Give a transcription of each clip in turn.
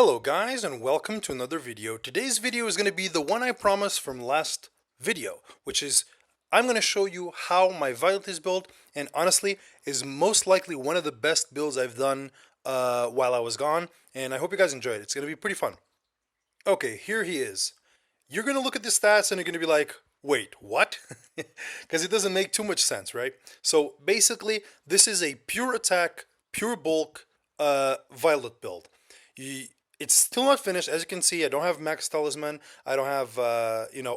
Hello guys and welcome to another video. Today's video is going to be the one I promised from last video, which is I'm going to show you how my Violet is built, and honestly is most likely one of the best builds I've done while I was gone, and I hope you guys enjoy it. It's going to be pretty fun. Okay, here he is. You're going to look at the stats and you're going to be like, wait, what? Because it doesn't make too much sense, right? So basically, this is a pure attack, pure bulk Violet build. It's still not finished. As you can see, I don't have max talisman. I don't have,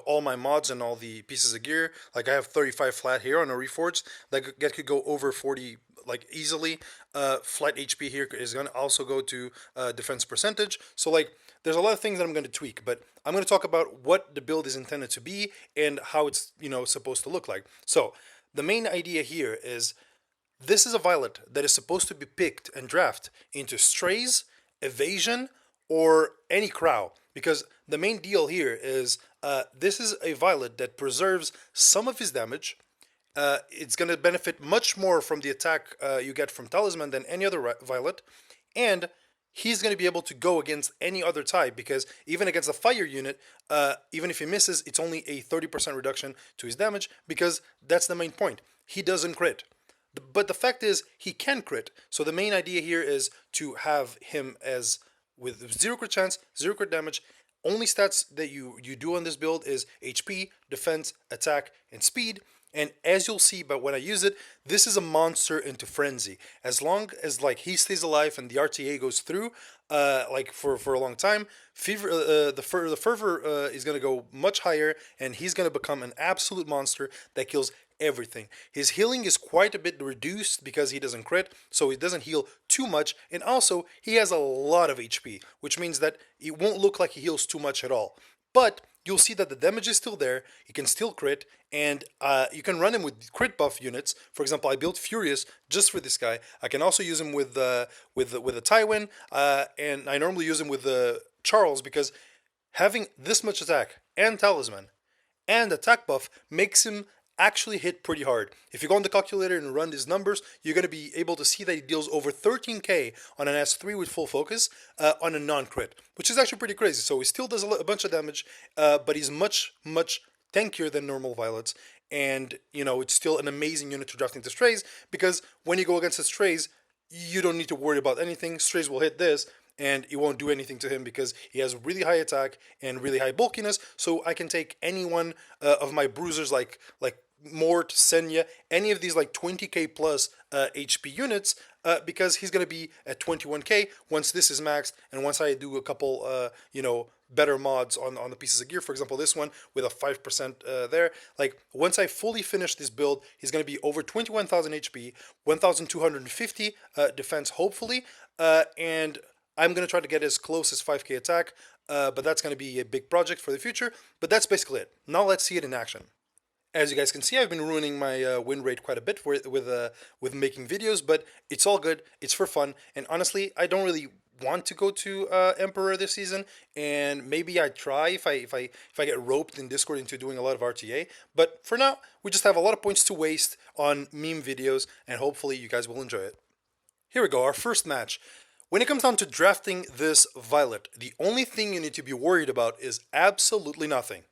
all my mods and all the pieces of gear. Like I have 35 flat here on a reforged. That could go over 40 like easily. Flat HP here is going to also go to defense percentage. So like there's a lot of things that I'm going to tweak, but I'm going to talk about what the build is intended to be and how it's, supposed to look like. So the main idea here is this is a Violet that is supposed to be picked and drafted into strays, evasion, or any crow, because the main deal here is this is a Violet that preserves some of his damage. It's going to benefit much more from the attack you get from Talisman than any other Violet, and he's going to be able to go against any other type, because even against a fire unit, even if he misses, it's only a 30% reduction to his damage, because that's the main point. He doesn't crit. But the fact is, he can crit. So the main idea here is to have him as with 0 crit chance, 0 crit damage. Only stats that you do on this build is HP, defense, attack, and speed. And as you'll see, but when I use it, this is a monster into frenzy. As long as like he stays alive and the RTA goes through, for a long time, the fervor is gonna go much higher, and he's gonna become an absolute monster that kills everything. His healing is quite a bit reduced because he doesn't crit, so he doesn't heal too much, and also he has a lot of HP, which means that it won't look like he heals too much at all. But you'll see that the damage is still there, he can still crit, and you can run him with crit buff units. For example, I built Furious just for this guy. I can also use him with a Tywin, and I normally use him with Charles, because having this much attack and Talisman and attack buff makes him actually hit pretty hard. If you go on the calculator and run these numbers, you're going to be able to see that he deals over 13k on an S3 with full focus on a non-crit, which is actually pretty crazy. So he still does a bunch of damage, but he's much tankier than normal Violets, and it's still an amazing unit to draft into strays, because when you go against the strays, you don't need to worry about anything. Strays will hit this, and it won't do anything to him because he has really high attack and really high bulkiness. So I can take any one of my bruisers like Mort, Senya, any of these like 20k plus HP units, because he's going to be at 21k once this is maxed, and once I do a couple, better mods on the pieces of gear. For example, this one with a 5% there. Like once I fully finish this build, he's going to be over 21,000 HP, 1,250 defense, hopefully, and I'm going to try to get as close as 5k attack, but that's going to be a big project for the future. But that's basically it. Now let's see it in action. As you guys can see, I've been ruining my win rate quite a bit with making videos, but it's all good. It's for fun, and honestly, I don't really want to go to Emperor this season, and maybe I try if I get roped in Discord into doing a lot of RTA. But for now, we just have a lot of points to waste on meme videos, and hopefully you guys will enjoy it. Here we go, our first match. When it comes down to drafting this Violet, the only thing you need to be worried about is absolutely nothing.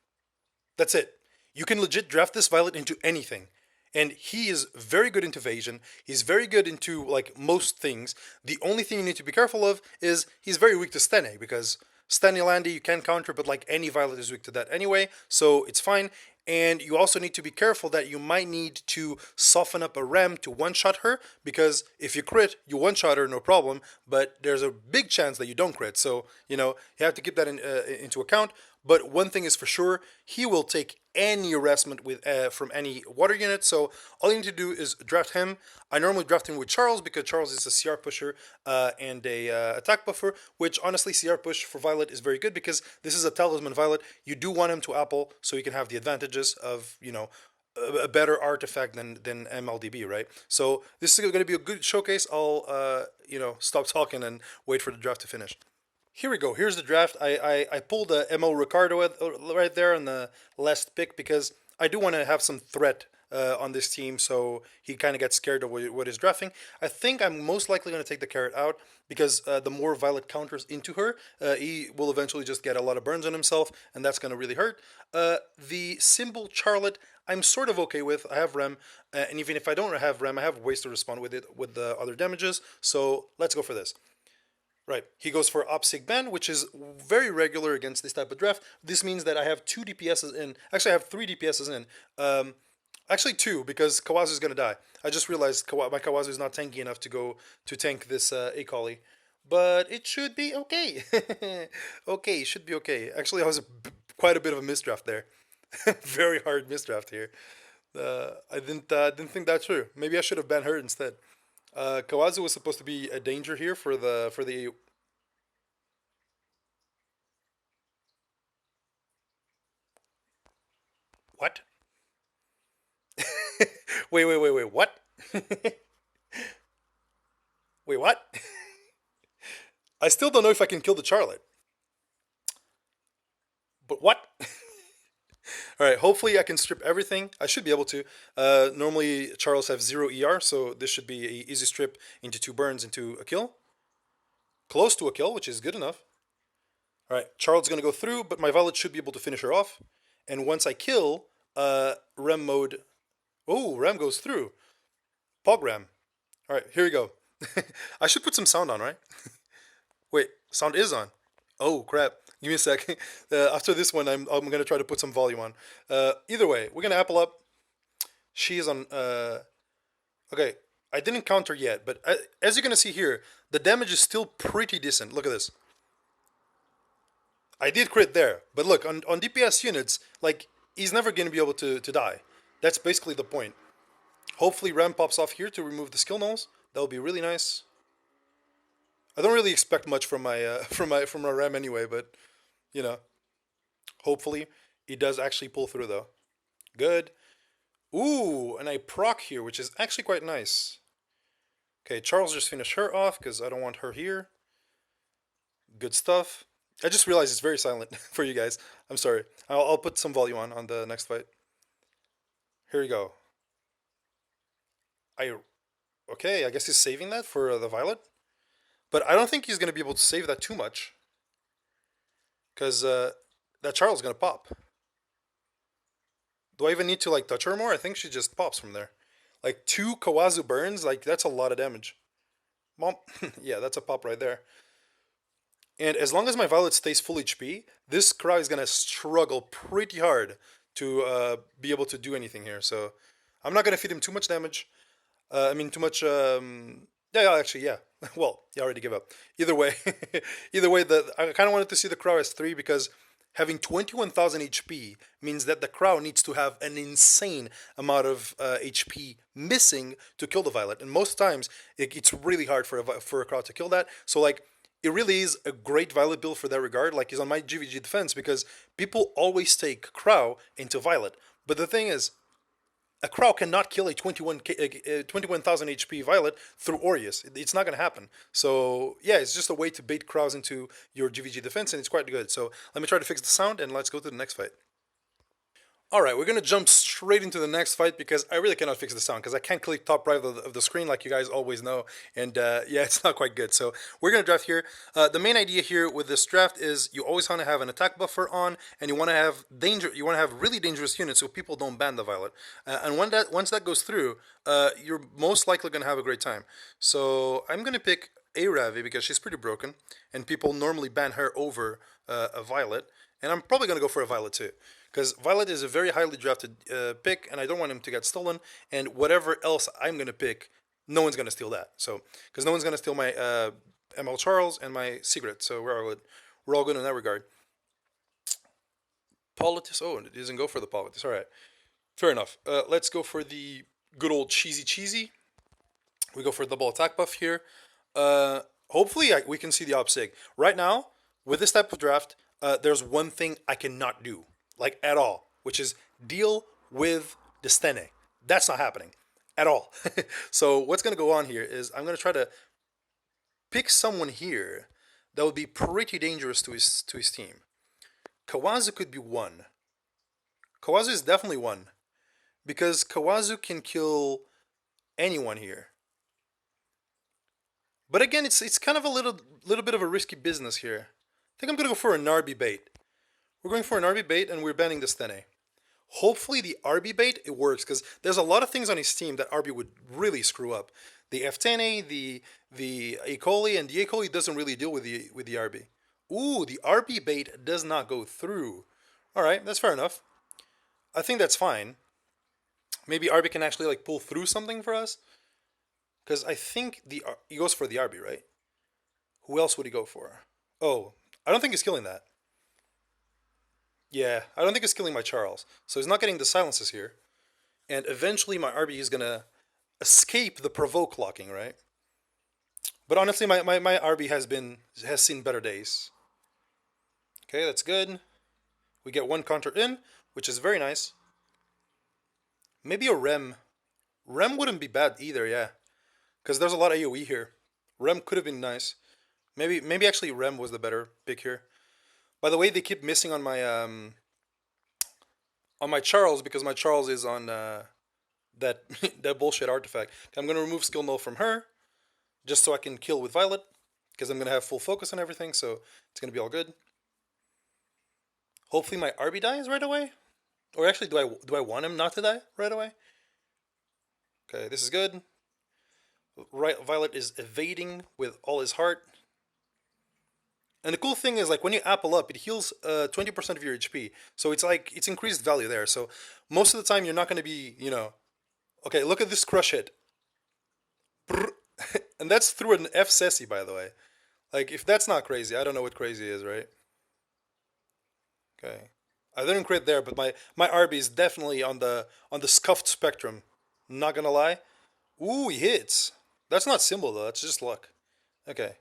That's it. You can legit draft this Violet into anything. And he is very good into evasion. He's very good into like most things. The only thing you need to be careful of is he's very weak to Stene, because Stene Landy you can counter, but like any Violet is weak to that anyway, so it's fine. And you also need to be careful that you might need to soften up a Rem to one-shot her, because if you crit, you one-shot her, no problem, but there's a big chance that you don't crit, so, you have to keep that into account. But one thing is for sure, he will take any harassment with from any water unit, so all you need to do is draft him. I normally draft him with Charles, because Charles is a CR pusher and a attack buffer, which honestly CR push for Violet is very good, because this is a Talisman Violet. You do want him to Apple, so you can have the advantages of, a better artifact than MLDB, right? So this is going to be a good showcase. I'll, stop talking and wait for the draft to finish. Here we go. Here's the draft. I pulled a Mo Ricardo right there on the last pick, because I do want to have some threat on this team, so he kind of gets scared of what he's drafting. I think I'm most likely going to take the carrot out because the more Violet counters into her, he will eventually just get a lot of burns on himself, and that's going to really hurt. The symbol Charlotte, I'm sort of okay with. I have Rem, and even if I don't have Rem, I have ways to respond with it with the other damages. So let's go for this. Right, he goes for Opsig Ban, which is very regular against this type of draft. This means that I have two DPSs in. Actually, I have three DPSs in. Actually, two, because Kawazu is going to die. I just realized my Kawazu is not tanky enough to go to tank this Akali. But it should be okay. Okay, it should be okay. Actually, I was quite a bit of a misdraft there. Very hard misdraft here. I didn't think that through. Maybe I should have banned her instead. Kawazu was supposed to be a danger here for the. What? Wait. What? Wait, what? I still don't know if I can kill the Charlotte. But what? All right. Hopefully, I can strip everything. I should be able to. Normally, Charles have 0 ER, so this should be a easy strip into 2 burns into a kill. Close to a kill, which is good enough. All right. Charles is gonna go through, but my Violet should be able to finish her off. And once I kill, Rem mode. Oh, Ram goes through. Pog Ram. All right, here we go. I should put some sound on, right? Wait, sound is on. Oh crap! Give me a sec. After this one, I'm gonna try to put some volume on. Either way, we're gonna apple up. She is on. Okay, I didn't counter yet, but as you're gonna see here, the damage is still pretty decent. Look at this. I did crit there, but look on DPS units, like he's never gonna be able to die. That's basically the point. Hopefully Ram pops off here to remove the skill nulls. That would be really nice. I don't really expect much from my from my Ram anyway, but you know, hopefully he does actually pull through though. Good. Ooh, and I proc here, which is actually quite nice. Okay, Charles just finished her off because I don't want her here. Good stuff. I just realized it's very silent for you guys. I'm sorry. I'll put some volume on the next fight. Here we go. I okay. I guess he's saving that for the Violet. But I don't think he's going to be able to save that too much. Because that Charles is going to pop. Do I even need to like touch her more? I think she just pops from there. Like 2 Kawazu burns, like that's a lot of damage. Mom, yeah, that's a pop right there. And as long as my Violet stays full HP, this Kra is going to struggle pretty hard to be able to do anything here. So I'm not going to feed him too much damage. I mean, too much. Yeah, actually, yeah. Well, he already gave up. Either way, either way, I kind of wanted to see the Crow as 3 because having 21,000 HP means that the Crow needs to have an insane amount of HP missing to kill the Violet, and most times it's really hard for a Crow to kill that. So like. It really is a great Violet build for that regard. Like he's on my GVG defense because people always take Crow into Violet. But the thing is, a Crow cannot kill a 21,000 HP Violet through Aureus. It's not going to happen. So, yeah, it's just a way to bait Crows into your GVG defense, and it's quite good. So, let me try to fix the sound, and let's go to the next fight. Alright, we're gonna jump straight into the next fight because I really cannot fix the sound because I can't click top right of the screen like you guys always know, and yeah, it's not quite good. So we're gonna draft here. The main idea here with this draft is you always want to have an attack buffer on, and you want to have You want to have really dangerous units so people don't ban the Violet. And once that goes through, you're most likely gonna have a great time. So I'm gonna pick a Ravi because she's pretty broken, and people normally ban her over a Violet, and I'm probably gonna go for a Violet too. Because Violet is a very highly drafted pick, and I don't want him to get stolen. And whatever else I'm going to pick, no one's going to steal that. So, because no one's going to steal my ML Charles and my Secret. So we're all good. We're all good in that regard. Politics. Oh, it doesn't go for the politics. All right. Fair enough. Let's go for the good old cheesy. We go for a double attack buff here. Hopefully, we can see the OpSig. Right now, with this type of draft, there's one thing I cannot do. Like at all, which is deal with Destene. That's not happening at all. So what's going to go on here is I'm going to try to pick someone here that would be pretty dangerous to his team. Kawazu could be one. Kawazu is definitely one. because Kawazu can kill anyone here. But again, it's kind of a little bit of a risky business here. I think I'm gonna go for an RB bait. We're going for an RB bait and we're banning the Stene. Hopefully the RB bait it works because there's a lot of things on his team that RB would really screw up. The F10A, the E. coli, and the E. coli doesn't really deal with the RB. Ooh, the RB bait does not go through. All right, that's fair enough. I think that's fine. Maybe RB can actually like pull through something for us because I think the he goes for the RB, right? Who else would he go for? Oh, I don't think he's killing that. Yeah, I don't think he's killing my Charles. So he's not getting the silences here. And eventually my RB is gonna escape the provoke locking, right? But honestly, my RB has seen better days. Okay, that's good. We get one counter in, which is very nice. Maybe a Rem. Rem wouldn't be bad either, yeah. Because there's a lot of AoE here. Rem could have been nice. Maybe actually Rem was the better pick here. By the way, they keep missing on my Charles because my Charles is on that that bullshit artifact. I'm gonna remove skill null from her just so I can kill with Violet because I'm gonna have full focus on everything, so it's gonna be all good. Hopefully my RB dies right away, or actually, do I want him not to die right away? Okay, this is good. Right, Violet is evading with all his heart. And the cool thing is, like, when you apple up, it heals 20% of your HP. So it's like, it's increased value there. So most of the time, you're not going to be, Okay, look at this crush hit. And that's through an F Sessi, by the way. Like, if that's not crazy, I don't know what crazy is, right? Okay. I didn't crit there, but my RB is definitely on the scuffed spectrum. Not gonna lie. Ooh, he hits. That's not symbol though, that's just luck. Okay.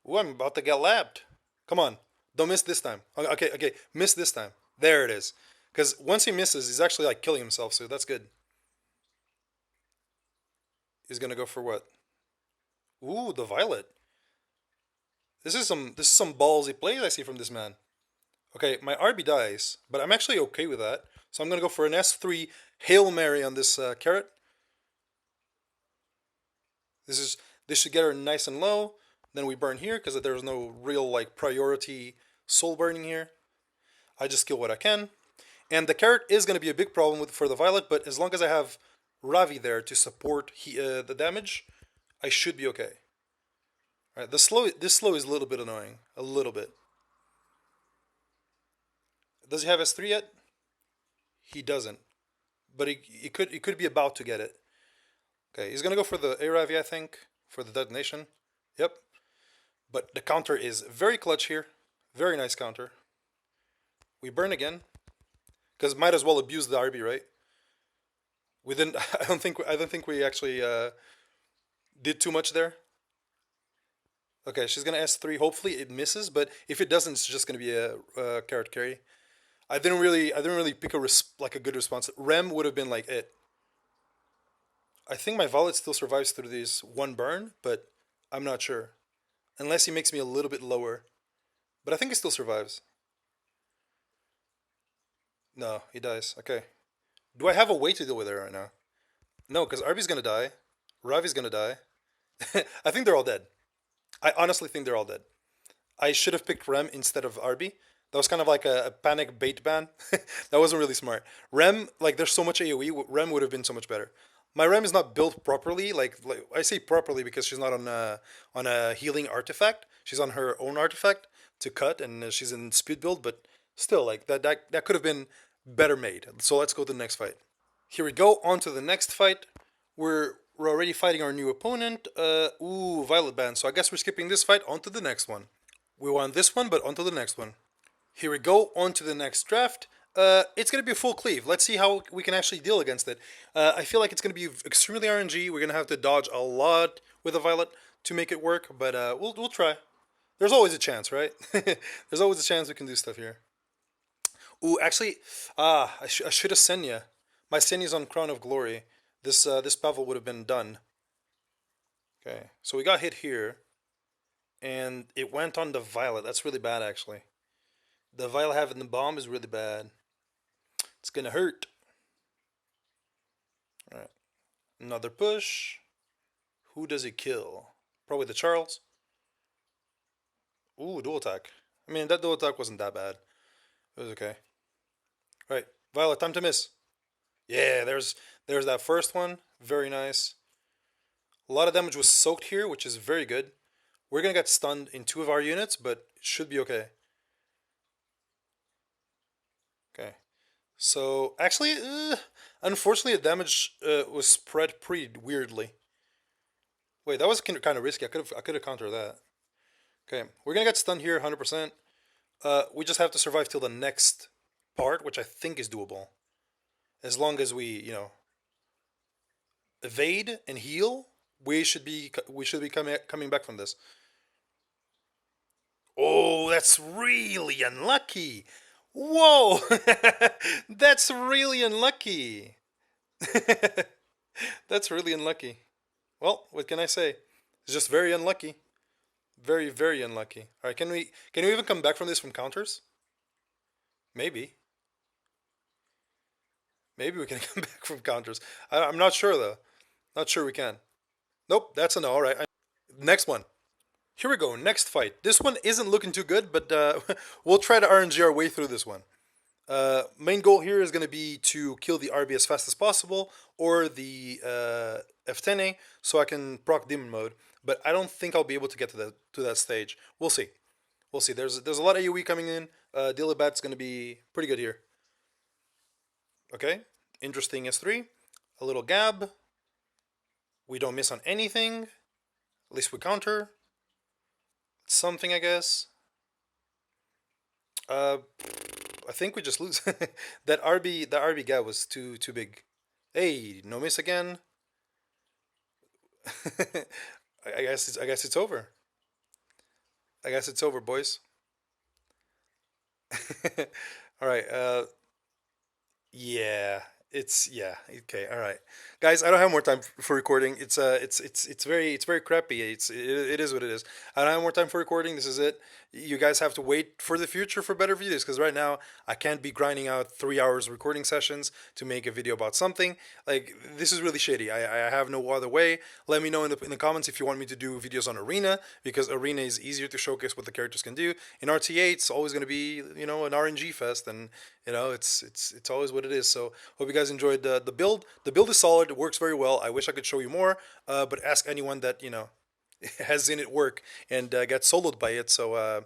Ooh, I'm about to get lapped. Come on. Don't miss this time. Okay, okay. Miss this time. There it is. Because once he misses, he's actually like killing himself, so that's good. He's gonna go for what? Ooh, the violet. This is some ballsy plays I see from this man. Okay, my RB dies, but I'm actually okay with that. So I'm gonna go for an S3 Hail Mary on this carrot. This is this should get her nice and low. Then we burn here because there's no real like priority soul burning here. I just kill what I can. And the carrot is going to be a big problem for the violet, but as long as I have Ravi there to support the damage, I should be okay. All right, this slow is a little bit annoying, a little bit. Does he have S3 yet? He doesn't, but he could be about to get it. Okay, he's gonna go for the Aravi, I think, for the detonation. Yep, but the counter is very clutch here. Very nice counter. We burn again, because might as well abuse the RB, right? We didn't. I don't think we actually did too much there. Okay, she's gonna S3. Hopefully it misses, but if it doesn't, it's just gonna be a carrot carry. I didn't really pick like a good response. Rem would have been like it. I think my Violet still survives through this one burn, but I'm not sure. Unless he makes me a little bit lower. But I think he still survives. No, he dies. Okay. Do I have a way to deal with it right now? No, because Arby's gonna die. Ravi's gonna die. I think they're all dead. I honestly think they're all dead. I should have picked Rem instead of Arby. That was kind of like a panic bait ban. That wasn't really smart. Rem, like, there's so much AoE. Rem would have been so much better. My Rem is not built properly. Like I say properly because she's not on a healing artifact. She's on her own artifact to cut, and she's in speed build. But still, like that could have been better made. So let's go to the next fight. Here we go. On to the next fight. We're already fighting our new opponent. Ooh, Violet Band. So I guess we're skipping this fight. On to the next one. We won this one, but on to the next one. Here we go. On to the next draft. It's going to be a full cleave. Let's see how we can actually deal against it. I feel like it's going to be extremely RNG. We're going to have to dodge a lot with a Violet to make it work, but we'll try. There's always a chance, right? There's always a chance we can do stuff here. Ooh, actually, I should have Senya. My Senya's on Crown of Glory. This Pavel would have been done. Okay, so we got hit here, and it went on the Violet. That's really bad, actually. The Violet having the bomb is really bad. It's gonna hurt. All right. Another push. Who does he kill? Probably the Charles. Ooh, dual attack. I mean, that dual attack wasn't that bad. It was okay. All right, Violet, time to miss. Yeah, there's that first one. Very nice. A lot of damage was soaked here, which is very good. We're gonna get stunned in two of our units, but it should be okay. Okay. So actually, unfortunately, the damage was spread pretty weirdly. Wait, that was kind of risky. I could have countered that. Okay, we're gonna get stunned here, 100%. We just have to survive till the next part, which I think is doable, as long as we evade and heal. We should be coming back from this. Oh, that's really unlucky. Whoa, that's really unlucky. That's really unlucky. Well, what can I say? It's just very unlucky. Very, very unlucky. All right, can we even come back from this from counters? Maybe. Maybe we can come back from counters. I'm not sure though. Not sure we can. Nope, that's a no. All right. Next one. Here we go. Next fight. This one isn't looking too good, but we'll try to RNG our way through this one. Main goal here is going to be to kill the RB as fast as possible, or the F10A, so I can proc Demon Mode. But I don't think I'll be able to get to that stage. We'll see. We'll see. There's a lot of AoE coming in. Dillabat's going to be pretty good here. Okay. Interesting S3. A little Gab. We don't miss on anything. At least we counter. Something, I guess. Uh, I think we just lose. That RB Gab was too big. Hey, no miss again. I guess it's over. I guess it's over, boys. All right. Yeah, yeah. Okay, all right, guys. I don't have more time for recording. It's very crappy. It is what it is. I don't have more time for recording. This is it. You guys have to wait for the future for better videos, because right now I can't be grinding out 3 hours recording sessions to make a video about something. Like, this is really shitty. I have no other way. Let me know in the comments if you want me to do videos on Arena, because Arena is easier to showcase what the characters can do. In RTA, it's always going to be an RNG fest, and it's always what it is. So hope you guys enjoyed the build. The build is solid. It works very well. I wish I could show you more, but ask anyone that has seen it work and got soloed by it. So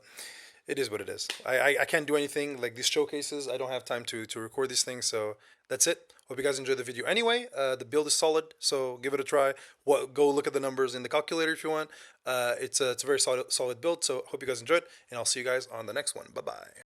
it is what it is. I can't do anything like these showcases. I don't have time to record these things. So that's it. Hope you guys enjoyed the video. Anyway, the build is solid, so give it a try. Go look at the numbers in the calculator if you want. It's a very solid build. So hope you guys enjoyed, and I'll see you guys on the next one. Bye bye.